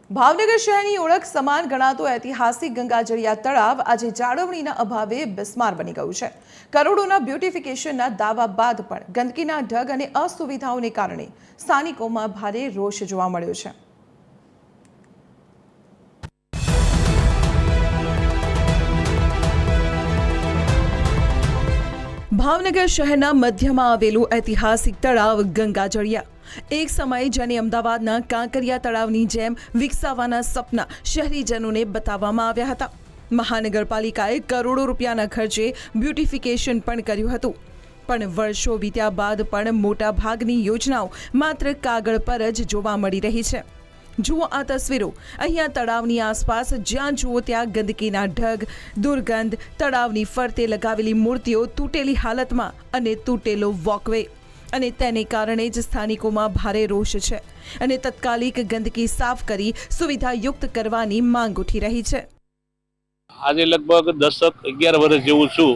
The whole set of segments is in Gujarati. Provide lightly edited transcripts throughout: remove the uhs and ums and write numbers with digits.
ભાવનગર શહેરની ઓળખ સમાન ગણાતો ઐતિહાસિક ગંગાજળિયા તળાવ આજે જાળવણીના અભાવે બિસ્માર બની ગયું છે। કરોડોના બ્યુટિફિકેશનના દાવા બાદ પણ ગંદકીના ઢગ અને અસુવિધાઓને કારણે સ્થાનિકોમાં ભારે રોષ જોવા મળ્યો છે। ભાવનગર શહેરના મધ્યમાં આવેલું ઐતિહાસિક તળાવ ગંગાજળિયા एक समय જેને અમદાવાદના કાંકરિયા તળાવની જેમ વિકસાવવાના સપના શહેરીજનોને બતાવવામાં આવ્યા હતા। મહાનગરપાલિકાએ કરોડો રૂપિયાના ખર્ચે બ્યુટિફિકેશન પણ કર્યું હતું, પણ વર્ષો વીત્યા બાદ પણ મોટા ભાગની યોજનાઓ માત્ર કાગળ પર જ જોવા મળી રહી છે। જુઓ આ તસવીરો। અહીંયા તળાવની આસપાસ જ્યાં જુઓ ત્યાં ગંદકીના ઢગ, દુર્ગંધ, તળાવની ફરતે લગાવેલી મૂર્તિઓ તૂટેલી હાલતમાં અને તૂટેલો વોકવે, અને તેને કારણે જ સ્થાનિકોમાં ભારે રોષ છે અને તત્કાલિક ગંદકી સાફ કરી સુવિધાયુક્ત કરવાની માંગ ઉઠી રહી છે। આજે લગભગ 10-11 વર્ષ જેવું છું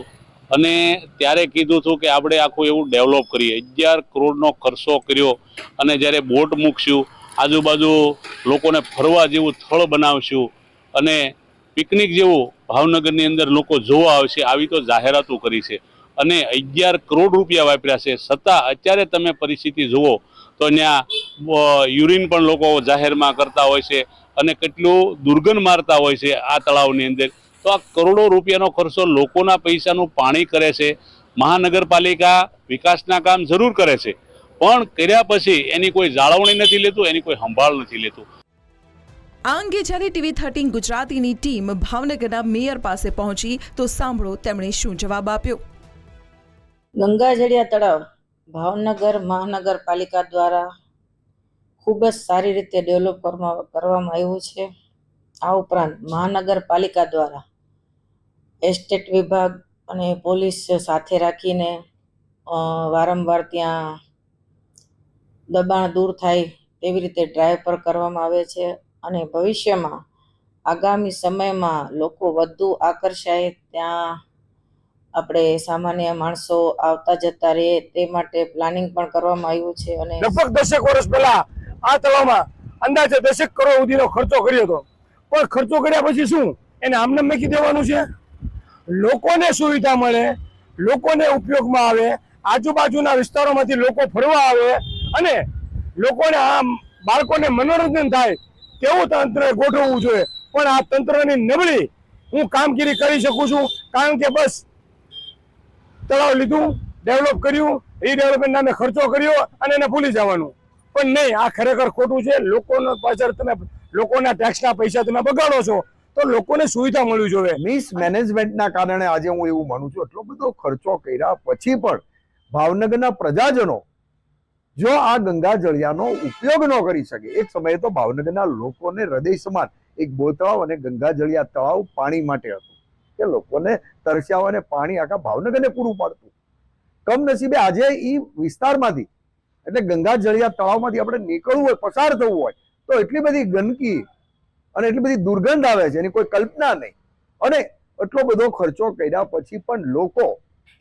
અને ત્યારે કીધું હતું કે આપણે આખું એવું ડેવલપ કરીએ। 11 કરોડનો ખર્ચો કર્યો અને જ્યારે બોટ મૂકશું, આજુબાજુ લોકોને ફરવા જેવું સ્થળ બનાવશું અને પિકનિક જેવું ભાવનગરની અંદર લોકો જોવા આવશે, આવી તો જાહેરાતો કરી છે અને 11 કરોડ રૂપિયા વાપર્યા છે। છતાં અત્યારે તમે પરિસ્થિતિ જુઓ તો ત્યાં યુરિન પણ લોકો જાહેરમાં કરતા હોય છે અને કેટલું દુર્ગંધ મારતા હોય છે આ તળાવની અંદર। તો આ કરોડો રૂપિયાનો ખર્ચો લોકોના પૈસાનું પાણી કરે છે। મહાનગરપાલિકા વિકાસના કામ જરૂર કરે છે, પણ કર્યા પછી એની કોઈ જાળવણી નથી લેતું, એની કોઈ સંભાળ નથી લેતું। આ અંગે જ્યારે TV13 ગુજરાતીની ટીમ ભાવનગરના મેયર પાસે પહોંચી તો સાંભળો તેમણે શું જવાબ આપ્યો। ગંગાજળિયા તળાવ ભાવનગર મહાનગરપાલિકા દ્વારા ખૂબ જ સારી રીતે ડેવલપ કરવામાં આવ્યું છે। આ ઉપરાંત મહાનગરપાલિકા દ્વારા એસ્ટેટ વિભાગ અને પોલીસ સાથે રાખીને વારંવાર ત્યાં દબાણ દૂર થાય તેવી રીતે ડ્રાઈવ પર કરવામાં આવે છે અને ભવિષ્યમાં આગામી સમયમાં લોકો વધુ આકર્ષાય, ત્યાં આપણે સામાન્ય માણસો આવતા જતા રહે તે માટે પ્લાનિંગ પણ કરવામાં આવ્યું છે। અને લગભગ 10 વર્ષ પહેલા આ તળાવમાં અંદાજે 10 કરોડ સુધીનો ખર્ચો કર્યો હતો, પણ ખર્ચો કર્યા પછી શું એને આમને મૂકી દેવાનું છે? લોકોને સુવિધા મળે, લોકોને ઉપયોગમાં આવે, આજુબાજુના વિસ્તારોમાંથી લોકો ફરવા આવે અને લોકોને આ બાળકોને મનોરંજન થાય તેવું તંત્ર ગોઠવવું જોઈએ। પણ આ તંત્રની નબળી હું કામગીરી કરી શકું છું, કારણ કે બસ તળાવ લીધું, ડેવલપ કર્યું, રીડેવલપમેન્ટ નામે ખર્ચો કર્યો અને એને ભૂલી જવાનું। પણ નહીં, આ ખરેખર ખોટું છે। લોકોનો પાછળ તમે લોકોના ટેક્સના પૈસા તમે બગાડો છો, તો લોકોને સુવિધા મળવી જોઈએ। મિસમેનેજમેન્ટના કારણે આજે હું એવું માનું છું, એટલો બધો ખર્ચો કર્યા પછી પણ ભાવનગરના પ્રજાજનો જો આ ગંગાજળિયાનો ઉપયોગ ન કરી શકે। એક સમયે તો ભાવનગરના લોકોને હૃદય સમાન એક બોર તળાવ અને ગંગાજળિયા તળાવ પાણી માટે હતું કે લોકોને તરસ્યા અને પાણી આખા ભાવનગરને પૂરું પાડતું। કમનસીબે આજે એ વિસ્તારમાંથી એટલે ગંગાજળિયા તળાવમાંથી આપણે નીકળવું હોય, પસાર થવું હોય તો એટલી બધી ગંદકી અને એટલી બધી દુર્ગંધ આવે છે, એની કોઈ કલ્પના નહીં। અને એટલો બધો ખર્ચો કર્યા પછી પણ લોકો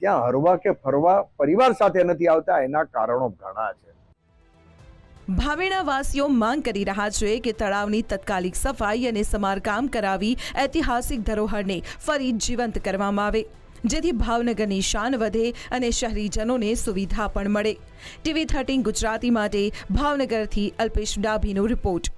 ત્યાં હરવા કે ફરવા પરિવાર સાથે નથી આવતા, એના કારણો ઘણા છે। ભાવેણા વાસીઓ માંગ કરી રહ્યા છે કે તળાવની તત્કાલિક સફાઈ અને સમારકામ કરાવી ઐતિહાસિક ધરોહરને ફરી જીવંત કરવામાં આવે, જેથી ભાવનગરની શાન વધે અને શહેરીજનોને સુવિધા પણ મળે। TV13 ગુજરાતી માટે ભાવનગરથી અલ્પેશ ડાભીનો રિપોર્ટ।